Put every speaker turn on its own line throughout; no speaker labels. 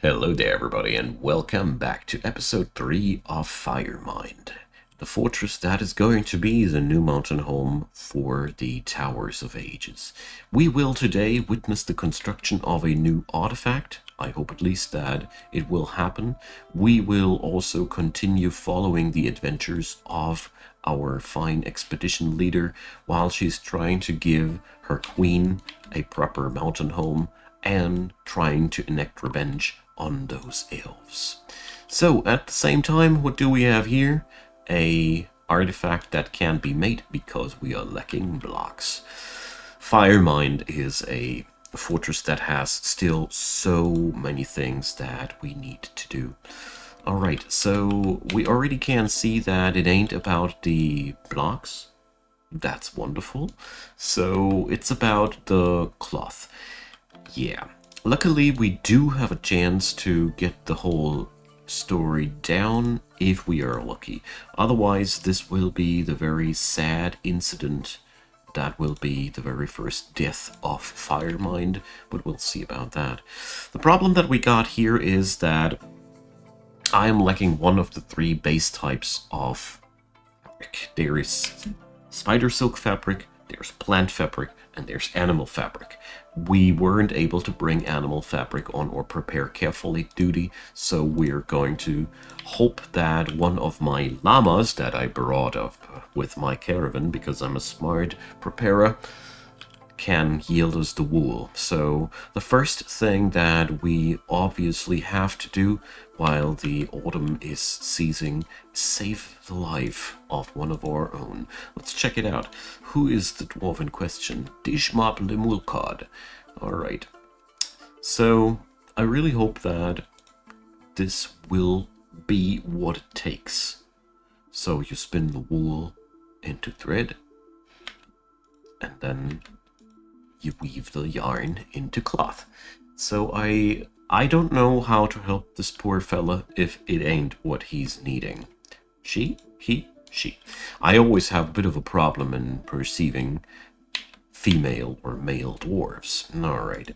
Hello there everybody and welcome back to episode 3 of Firemind, the fortress that is going to be the new mountain home for the Towers of Ages. We will today witness the construction of a new artifact. I hope at least that it will happen. We will also continue following the adventures of our fine expedition leader while she's trying to give her queen a proper mountain home and trying to enact revenge on those elves. So at the same time, what do we have here? A artifact that can't be made because we are lacking blocks. Firemind is a fortress that has still so many things that we need to do. Alright, so we already can see that it ain't about the blocks. That's wonderful. So it's about the cloth. Yeah. Luckily, we do have a chance to get the whole story down if we are lucky. Otherwise, this will be the very sad incident that will be the very first death of Firemind, but we'll see about that. The problem that we got here is that I am lacking one of the 3 base types of fabric. There is spider silk fabric, there's plant fabric, and there's animal fabric. We weren't able to bring animal fabric on or prepare carefully duty, so we're going to hope that one of my llamas that I brought up with my caravan, because I'm a smart preparer, can yield us the wool. So the first thing that we obviously have to do while the autumn is ceasing is save the life of one of our own. Let's check it out. Who is the dwarf in question? Dishmop Lemulkad. Alright. So I really hope that this will be what it takes. So you spin the wool into thread and then you weave the yarn into cloth. So I don't know how to help this poor fella if it ain't what he's needing. She? He? She. I always have a bit of a problem in perceiving female or male dwarves. Alright.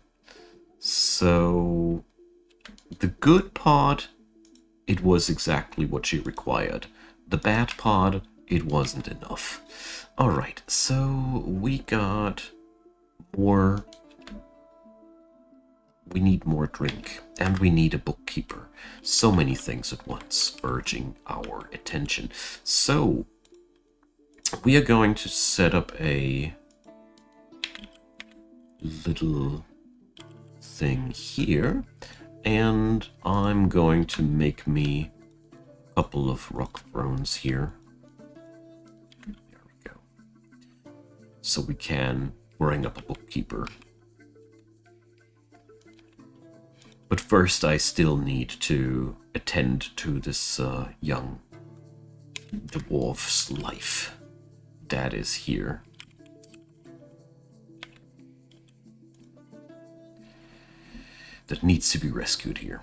So the good part, it was exactly what she required. The bad part, it wasn't enough. Alright, so we got more. We need more drink, and we need a bookkeeper. So many things at once urging our attention. So we are going to set up a little thing here, and I'm going to make me a couple of rock thrones here. There we go. So we can bring up a bookkeeper. But first I still need to attend to this young dwarf's life that is here. That needs to be rescued here.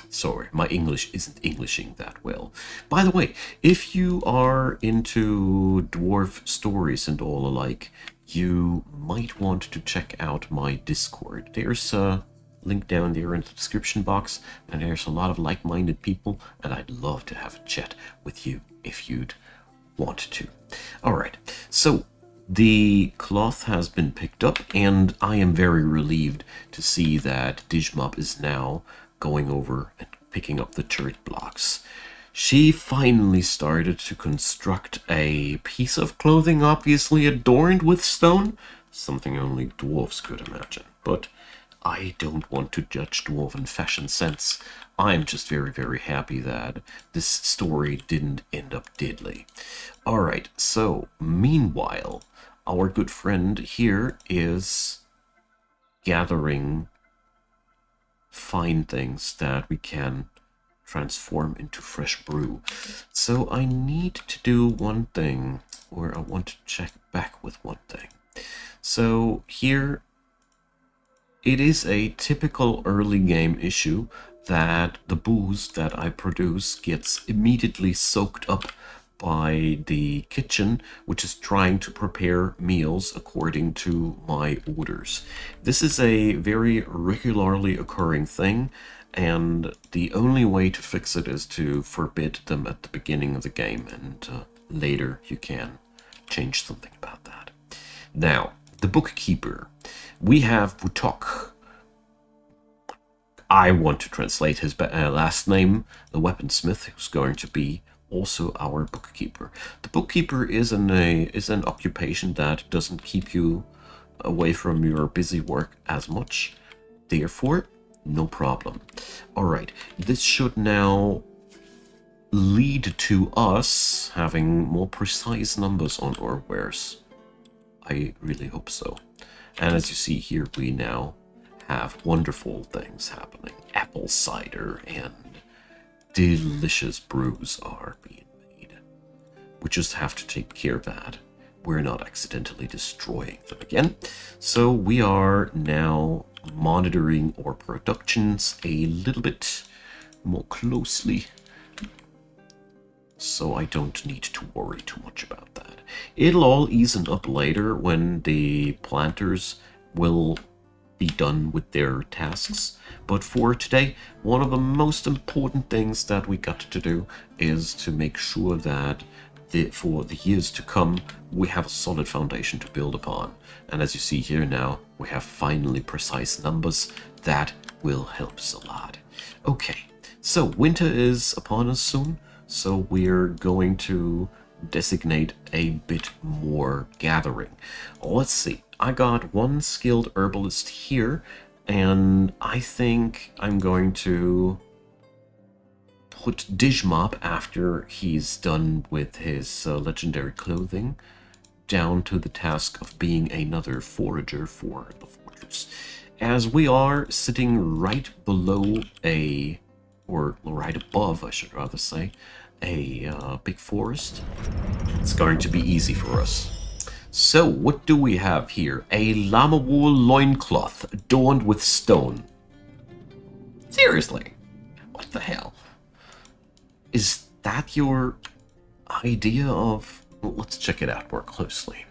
Sorry, my English isn't Englishing that well. By the way, if you are into dwarf stories and all alike, you might want to check out my Discord. There's a link down there in the description box, and there's a lot of like-minded people, and I'd love to have a chat with you if you'd want to. Alright, so the cloth has been picked up, and I am very relieved to see that Dijmop is now going over and picking up the turret blocks. She finally started to construct a piece of clothing obviously adorned with stone, something only dwarves could imagine, but I don't want to judge dwarven fashion sense. I'm just very, very happy that this story didn't end up deadly. Alright, so meanwhile, our good friend here is gathering fine things that we can transform into fresh brew. So I need to do one thing, or I want to check back with one thing. So here, it is a typical early game issue that the booze that I produce gets immediately soaked up by the kitchen, which is trying to prepare meals according to my orders. This is a very regularly occurring thing, and the only way to fix it is to forbid them at the beginning of the game, and later you can change something about that. Now, the bookkeeper. We have Butok. I want to translate his last name, the weaponsmith, who's going to be also our bookkeeper. The bookkeeper is an occupation that doesn't keep you away from your busy work as much. Therefore, no problem. All right, this should now lead to us having more precise numbers on our wares. I really hope so. And as you see here, we now have wonderful things happening. Apple cider and delicious brews are being made. We just have to take care of that. We're not accidentally destroying them again. So we are now monitoring our productions a little bit more closely, so I don't need to worry too much about that. It'll all ease up later when the planters will be done with their tasks. But for today, one of the most important things that we got to do is to make sure that for the years to come, we have a solid foundation to build upon. And as you see here now, we have finally precise numbers. That will help us a lot. Okay, so winter is upon us soon, so we're going to designate a bit more gathering. Let's see. I got one skilled herbalist here, and I think I'm going to put Dijmop, after he's done with his legendary clothing, down to the task of being another forager for the fortress. As we are sitting right below or right above, I should rather say, a big forest, it's going to be easy for us. So, what do we have here? A llama wool loincloth adorned with stone. Seriously? What the hell? Is that your idea of... Well, let's check it out more closely.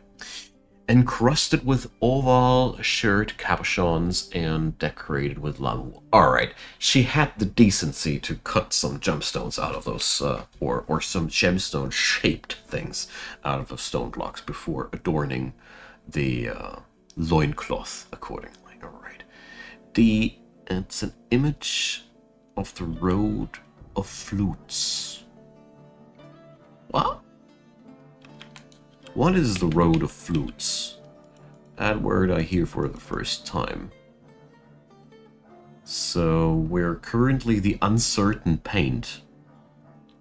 Encrusted with oval shirt capuchons and decorated with llama wool. Alright, she had the decency to cut some gemstones out of those, or some gemstone-shaped things out of those stone blocks before adorning the loincloth accordingly. Alright. It's an image of the road of flutes. What? What is the road of flutes? That word I hear for the first time. So we're currently the uncertain paint.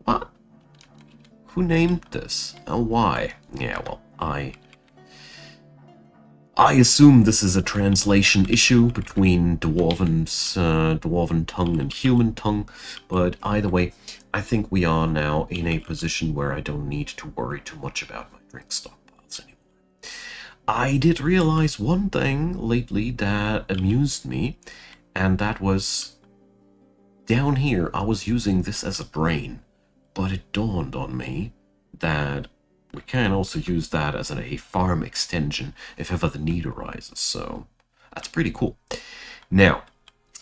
What? Who named this? And why? Yeah, well, I assume this is a translation issue between Dwarven tongue and human tongue, but either way, I think we are now in a position where I don't need to worry too much about my drink stockpiles anymore. I did realize one thing lately that amused me, and that was down here I was using this as a brain, but it dawned on me that we can also use that as a farm extension if ever the need arises, so that's pretty cool. Now,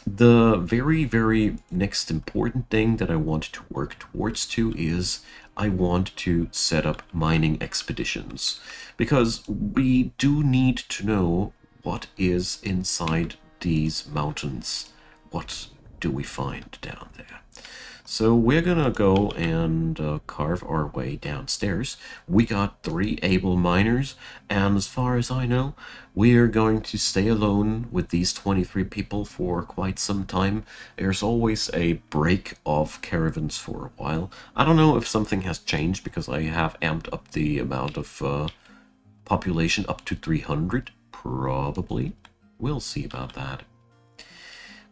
the very, very next important thing that I want to work towards is I want to set up mining expeditions, because we do need to know what is inside these mountains. What do we find down there? So we're gonna go and carve our way downstairs. We got 3 able miners, and as far as I know, we're going to stay alone with these 23 people for quite some time. There's always a break of caravans for a while. I don't know if something has changed, because I have amped up the amount of population up to 300. Probably. We'll see about that.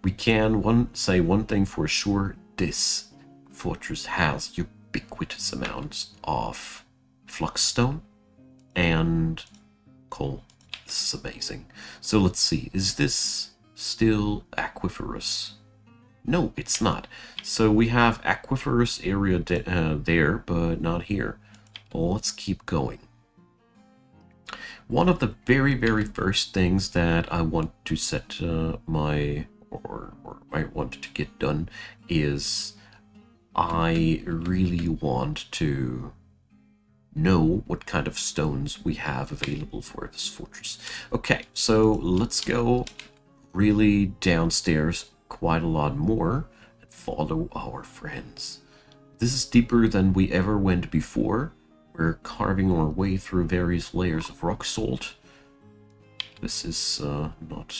We can say one thing for sure. This fortress has ubiquitous amounts of fluxstone and coal. This is amazing. So let's see, is this still aquiferous? No, it's not. So we have aquiferous area there, but not here. let's keep going. One of the very, very first things that I want to set or I want to get done is I really want to know what kind of stones we have available for this fortress. Okay, so let's go really downstairs quite a lot more and follow our friends. This is deeper than we ever went before. We're carving our way through various layers of rock salt. This is not...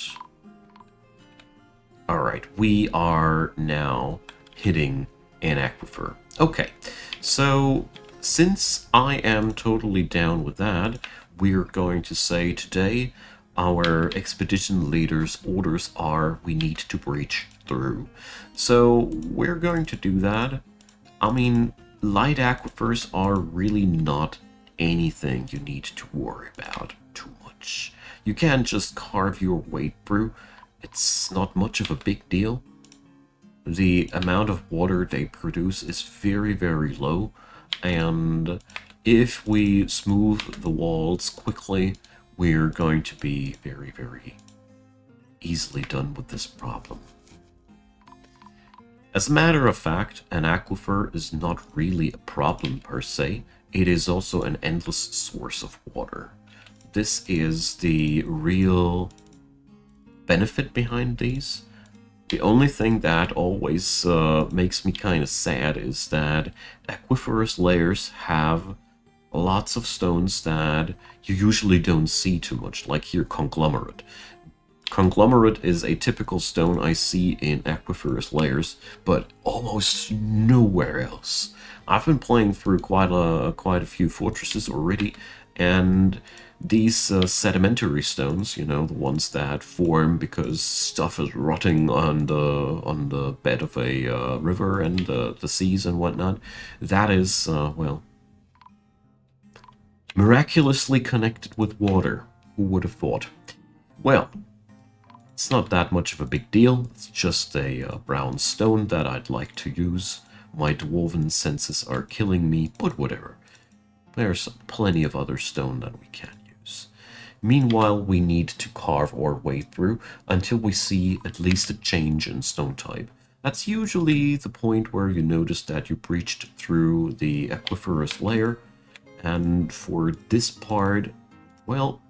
Alright, we are now hitting an aquifer. Okay, so since I am totally down with that, we're going to say today our expedition leader's orders are we need to breach through. So we're going to do that. I mean, light aquifers are really not anything you need to worry about too much. You can just carve your way through. It's not much of a big deal. The amount of water they produce is very, very low, and if we smooth the walls quickly, we're going to be very, very easily done with this problem. As a matter of fact, an aquifer is not really a problem per se. It is also an endless source of water. This is the real benefit behind these. The only thing that always makes me kind of sad is that aquiferous layers have lots of stones that you usually don't see too much, like here, conglomerate. Conglomerate is a typical stone I see in aquiferous layers, but almost nowhere else. I've been playing through quite a few fortresses already, and these sedimentary stones, you know, the ones that form because stuff is rotting on the bed of a river and the seas and whatnot, that is, well, miraculously connected with water. Who would have thought? Well, it's not that much of a big deal. It's just a brown stone that I'd like to use. My dwarven senses are killing me, but whatever. There's plenty of other stone that we can use. Meanwhile, we need to carve our way through until we see at least a change in stone type. That's usually the point where you notice that you breached through the aquiferous layer. And for this part, well,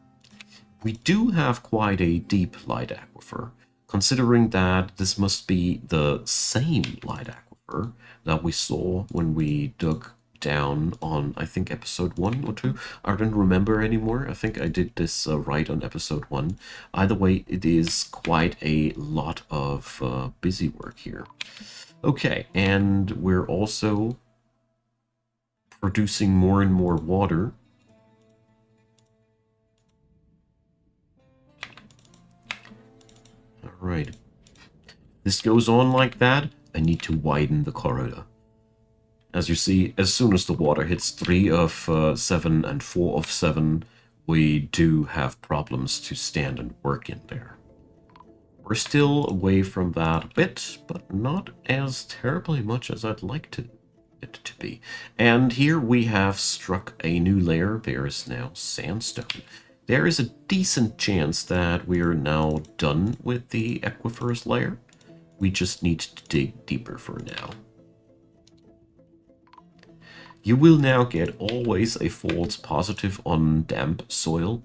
we do have quite a deep light aquifer, considering that this must be the same light aquifer that we saw when we dug down on, I think, episode 1 or 2. I don't remember anymore. I think I did this right on episode 1. Either way, it is quite a lot of busy work here. Okay, and we're also producing more and more water. Alright. This goes on like that, I need to widen the corridor. As you see, as soon as the water hits 3 of 7 and 4 of 7, we do have problems to stand and work in there. We're still away from that a bit, but not as terribly much as I'd like it to be. And here we have struck a new layer. There is now sandstone. There is a decent chance that we're now done with the aquiferous layer. We just need to dig deeper for now. You will now get always a false positive on damp soil,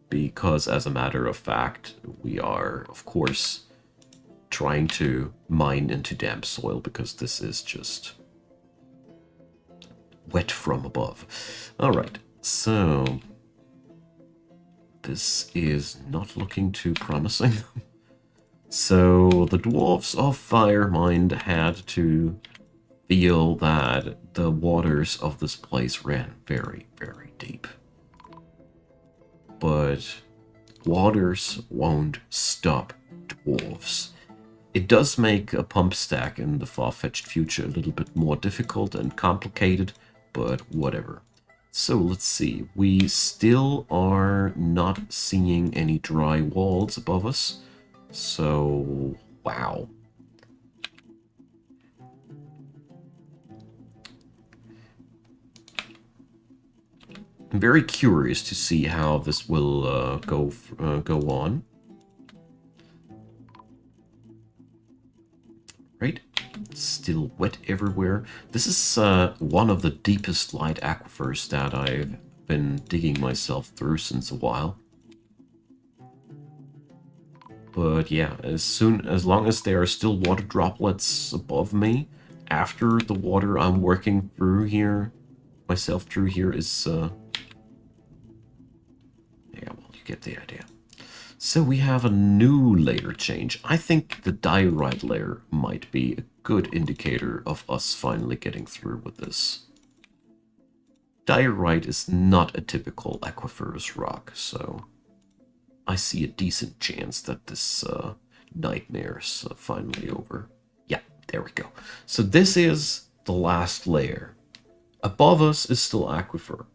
because as a matter of fact, we are, of course, trying to mine into damp soil because this is just wet from above. Alright, so this is not looking too promising. So the dwarves of Firemind had to feel that the waters of this place ran very, very deep. But waters won't stop dwarves. It does make a pump stack in the far-fetched future a little bit more difficult and complicated, but whatever. So let's see, we still are not seeing any dry walls above us. So, wow. I'm very curious to see how this will go on. Right? Still wet everywhere. This is one of the deepest light aquifers that I've been digging myself through since a while. But yeah, as long as there are still water droplets above me, after the water I'm working through here, myself through here is, yeah, well, you get the idea. So we have a new layer change. I think the diorite layer might be a good indicator of us finally getting through with this. Diorite is not a typical aquiferous rock, so I see a decent chance that this nightmare's finally over. Yeah, there we go. So this is the last layer. Above us is still aquifer.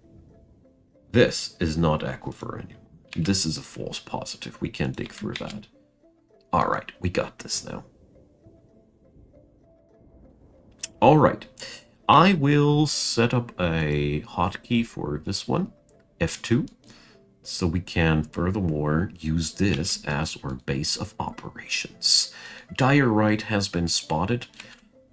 This is not aquifer anymore. This is a false positive. We can't dig through that. All right, we got this now. All right, I will set up a hotkey for this one, F2, so we can furthermore use this as our base of operations. Diorite has been spotted.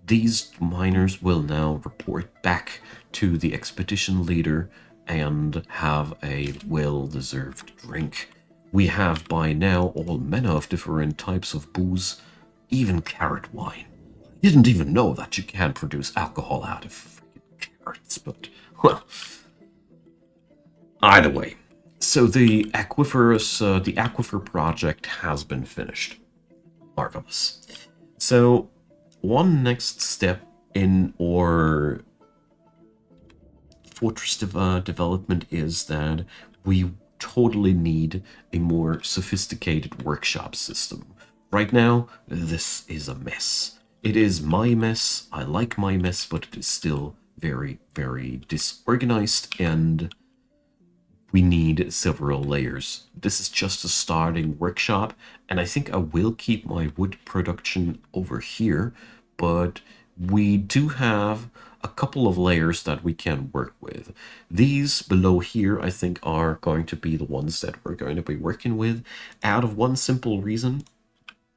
These miners will now report back to the expedition leader and have a well-deserved drink. We have by now all manner of different types of booze, even carrot wine. Didn't even know that you can produce alcohol out of freaking carrots, but, well, either way. So the aquifer project has been finished. Marvelous. So one next step in our fortress development is that we totally need a more sophisticated workshop system. Right now, this is a mess. It is my mess. I like my mess, but it is still very, very disorganized, and we need several layers. This is just a starting workshop, and I think I will keep my wood production over here, but we do have a couple of layers that we can work with. These below here, I think, are going to be the ones that we're going to be working with, out of one simple reason.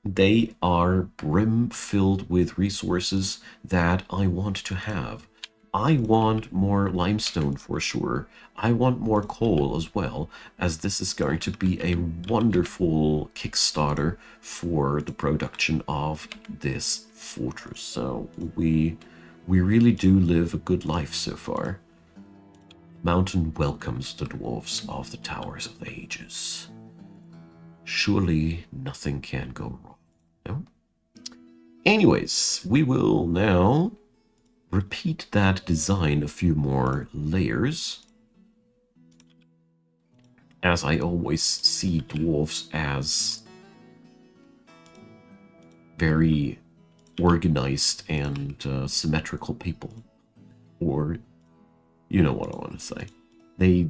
They are brim-filled with resources that I want to have. I want more limestone for sure. I want more coal as well, as this is going to be a wonderful Kickstarter for the production of this fortress. So we really do live a good life so far. Mountain welcomes the dwarfs of the Towers of Ages. Surely nothing can go wrong. No? Anyways, we will now repeat that design a few more layers, as I always see dwarves as very organized and symmetrical people. Or, you know what I want to say. The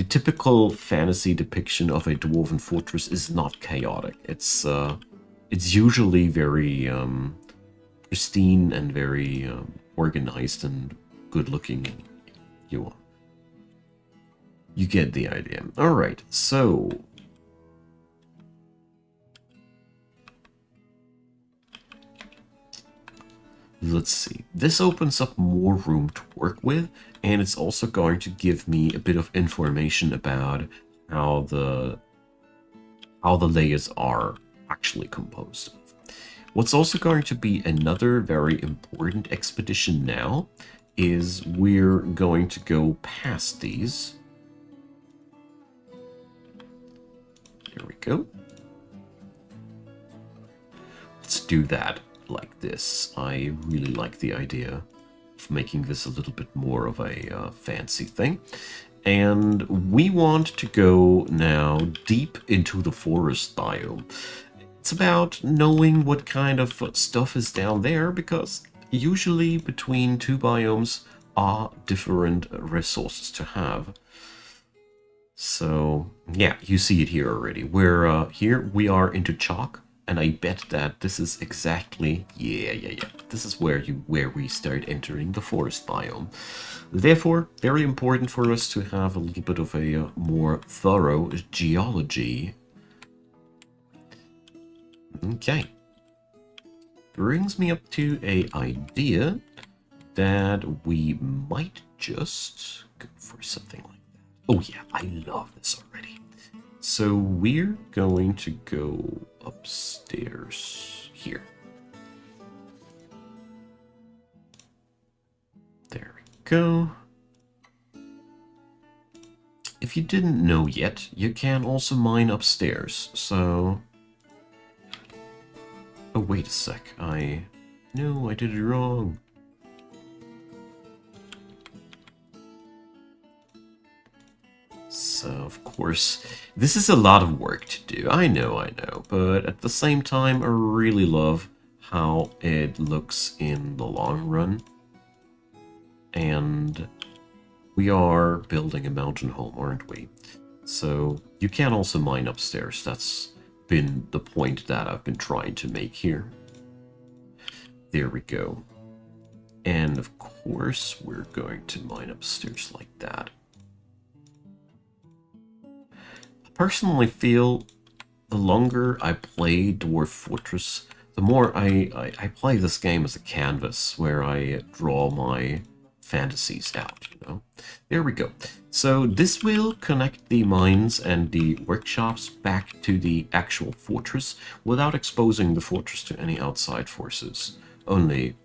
typical fantasy depiction of a dwarven fortress is not chaotic. It's usually very pristine and very organized and good-looking. You get the idea. All right, so let's see. This opens up more room to work with, and it's also going to give me a bit of information about how the layers are actually composed of. What's also going to be another very important expedition now is we're going to go past these. There we go. Let's do that like this. I really like the idea of making this a little bit more of a fancy thing. And we want to go now deep into the forest biome. It's about knowing what kind of stuff is down there, because usually between two biomes are different resources to have. So yeah, you see it here already. Here we are into chalk. And I bet that this is exactly, yeah. This is where we start entering the forest biome. Therefore, very important for us to have a little bit of a more thorough geology. Okay. Brings me up to a idea that we might just go for something like that. Oh yeah, I love this already. So we're going to go upstairs here. There we go. If you didn't know yet, you can also mine upstairs, so... Oh, wait a sec, No, I did it wrong. So, of course, this is a lot of work to do, I know, but at the same time, I really love how it looks in the long run. And we are building a mountain home, aren't we? So you can also mine upstairs. That's been the point that I've been trying to make here. There we go. And of course, we're going to mine upstairs like that. I personally feel the longer I play Dwarf Fortress, the more I play this game as a canvas where I draw my fantasies out, you know? There we go. So this will connect the mines and the workshops back to the actual fortress without exposing the fortress to any outside forces. Only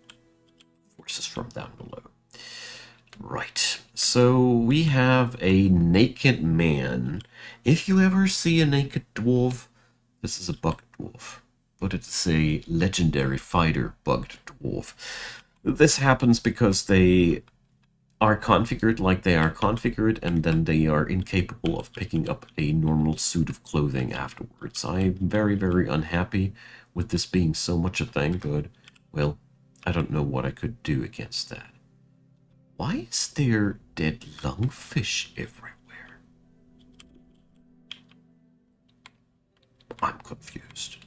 forces from down below. Right, so we have a naked man. If you ever see a naked dwarf, this is a bugged dwarf, but it's a legendary fighter bugged dwarf. This happens because they are configured like they are configured, and then they are incapable of picking up a normal suit of clothing afterwards. I'm very, very unhappy with this being so much a thing, but, well, I don't know what I could do against that. Why is there dead lungfish everywhere? I'm confused.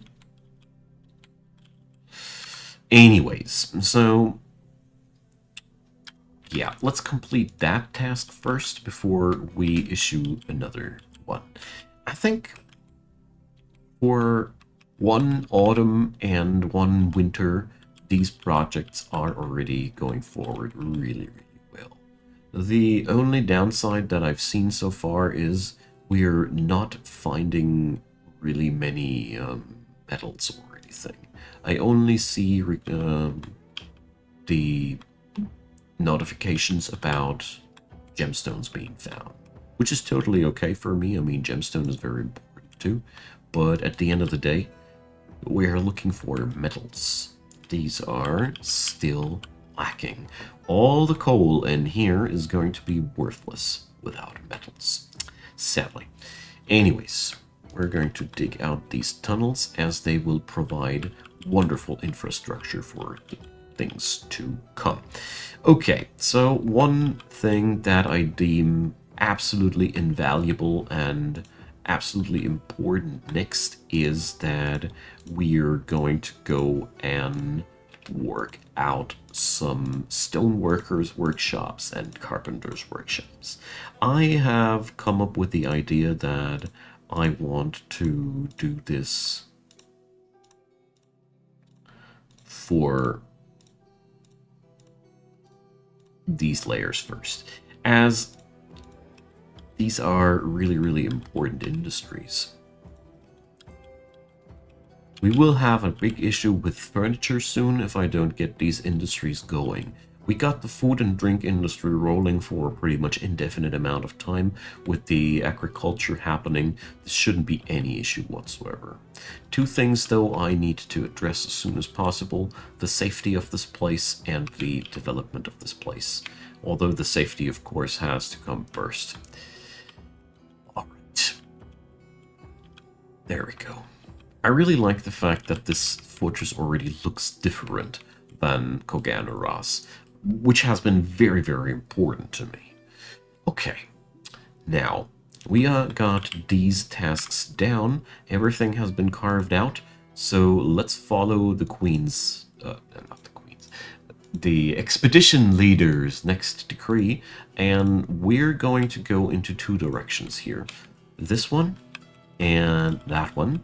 Anyways, so yeah, let's complete that task first before we issue another one. I think for one autumn and one winter, these projects are already going forward really, really well. The only downside that I've seen so far is we're not finding really many metals or anything. I only see the notifications about gemstones being found, which is totally okay for me. I mean, gemstone is very important too, but at the end of the day, we're looking for metals. These are still lacking. All the coal in here is going to be worthless without metals, sadly. Anyways, we're going to dig out these tunnels as they will provide wonderful infrastructure for things to come. Okay, so one thing that I deem absolutely invaluable and absolutely important next is that we're going to go and work out some stoneworkers' workshops and carpenters' workshops. I have come up with the idea that I want to do this for these layers first, as these are really, really important industries. We will have a big issue with furniture soon if I don't get these industries going. We got the food and drink industry rolling for a pretty much indefinite amount of time. With the agriculture happening, this shouldn't be any issue whatsoever. Two things, though, I need to address as soon as possible: the safety of this place and the development of this place. Although the safety, of course, has to come first. Alright. There we go. I really like the fact that this fortress already looks different than Koganaras, which has been very, very important to me. Okay, now we got these tasks down. Everything has been carved out. So let's follow the Queen's, not the Queen's, the expedition leader's next decree, and we're going to go into two directions here. This one and that one,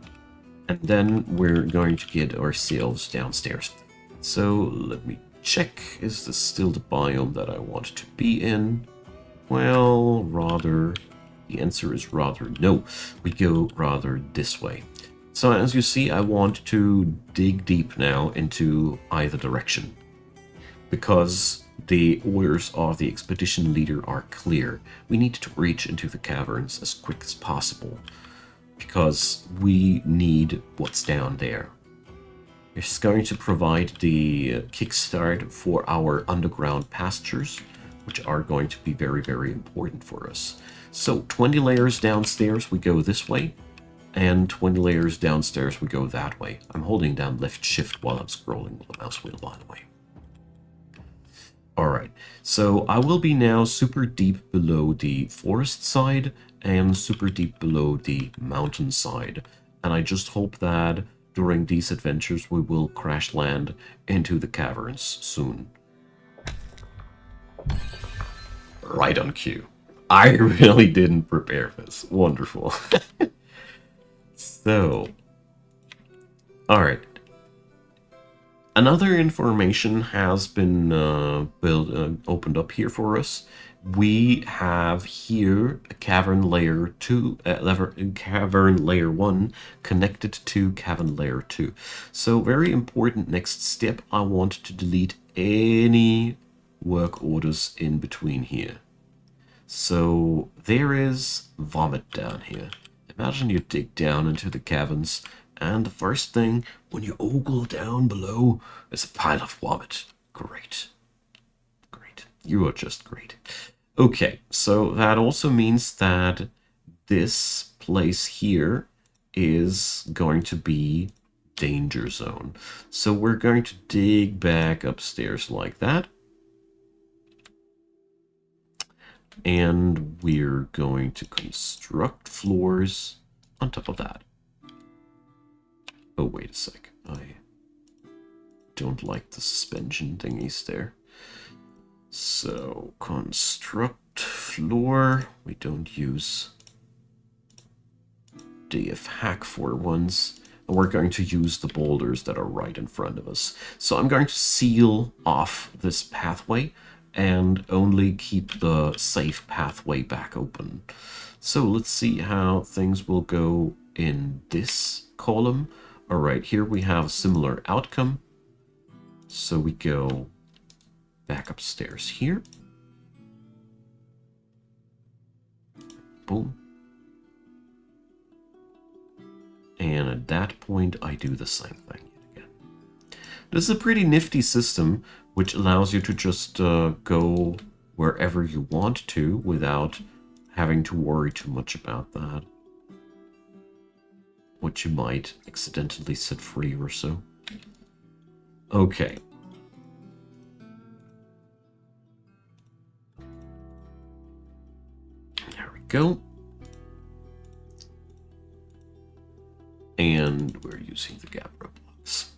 and then we're going to get ourselves downstairs. So let me check, is this still the biome that I want to be in? Well, rather, the answer is rather no. We go rather this way. So as you see, I want to dig deep now into either direction, because the orders of the expedition leader are clear. We need to reach into the caverns as quick as possible, because we need what's down there. It's going to provide the kickstart for our underground pastures, which are going to be very, very important for us. So 20 layers downstairs, we go this way, and 20 layers downstairs, we go that way. I'm holding down left shift while I'm scrolling with the mouse wheel, by the way. Alright, so I will be now super deep below the forest side and super deep below the mountain side. And I just hope that during these adventures we will crash land into the caverns soon. Right on cue. I really didn't prepare this. Wonderful. So, alright. Another information has been opened up here for us. We have here a cavern layer 2, cavern layer 1 connected to cavern layer 2. So very important next step, I want to delete any work orders in between here. So there is vomit down here. Imagine you dig down into the caverns, and the first thing, when you ogle down below, is a pile of vomit. Great. Great. You are just great. Okay, so that also means that this place here is going to be danger zone. So we're going to dig back upstairs like that. And we're going to construct floors on top of that. Oh, wait a sec. I don't like the suspension thingies there. So, construct floor. We don't use DF hack for ones. And we're going to use the boulders that are right in front of us. So I'm going to seal off this pathway and only keep the safe pathway back open. So let's see how things will go in this column. All right, here we have a similar outcome. So we go back upstairs here. Boom. And at that point, I do the same thing again. This is a pretty nifty system, which allows you to just go wherever you want to without having to worry too much about that. What you might accidentally set free or so. Okay. There we go. And we're using the Gabbro blocks.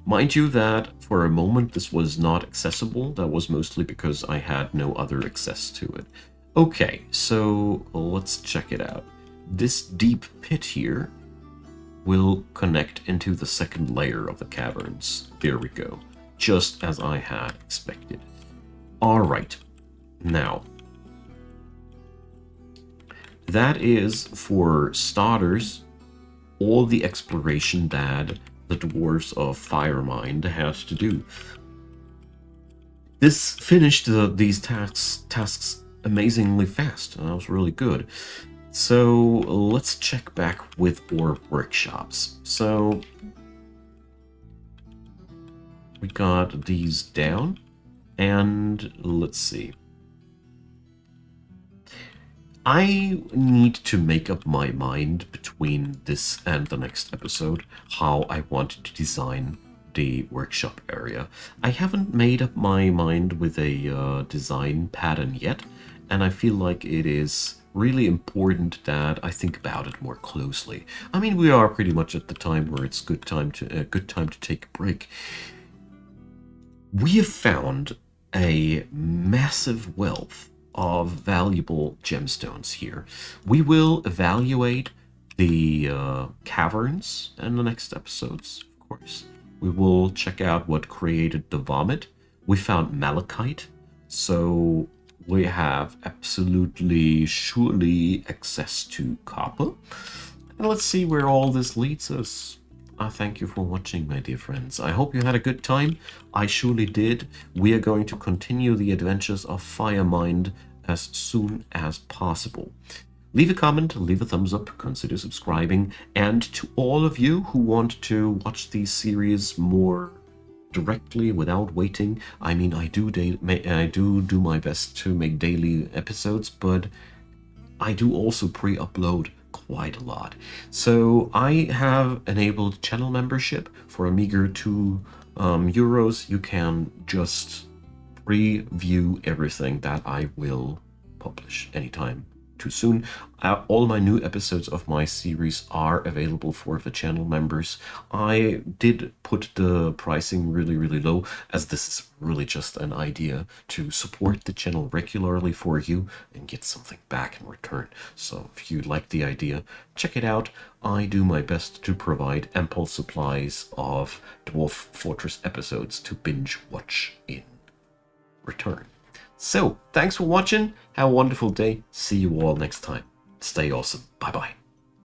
Mind you that for a moment this was not accessible. That was mostly because I had no other access to it. Okay, so let's check it out. This deep pit here will connect into the second layer of the caverns. There we go. Just as I had expected. Alright. Now, that is, for starters, all the exploration that the Dwarves of Firemind has to do. This finished these tasks amazingly fast, and that was really good. So let's check back with our workshops. So we got these down, and let's see. I need to make up my mind between this and the next episode how I want to design the workshop area. I haven't made up my mind with a design pattern yet, and I feel like it is really important that I think about it more closely. I mean, we are pretty much at the time where it's a good time to take a break. We have found a massive wealth of valuable gemstones here. We will evaluate the caverns in the next episodes, of course. We will check out what created the vomit. We found malachite, so we have absolutely surely access to copper. And let's see where all this leads us. I thank you for watching, my dear friends. I hope you had a good time. I surely did. We are going to continue the adventures of Firemind as soon as possible. Leave a comment, leave a thumbs up, consider subscribing, and to all of you who want to watch these series more directly without waiting, I mean, I do do my best to make daily episodes, but I do also pre-upload quite a lot. So I have enabled channel membership for a meager €2. You can just preview everything that I will publish anytime too soon. All my new episodes of my series are available for the channel members. I did put the pricing really low, as this is really just an idea to support the channel regularly for you and get something back in return. So if you like the idea, check it out. I do my best to provide ample supplies of Dwarf Fortress episodes to binge watch in return. So, thanks for watching. Have a wonderful day. See you all next time. Stay awesome. Bye bye.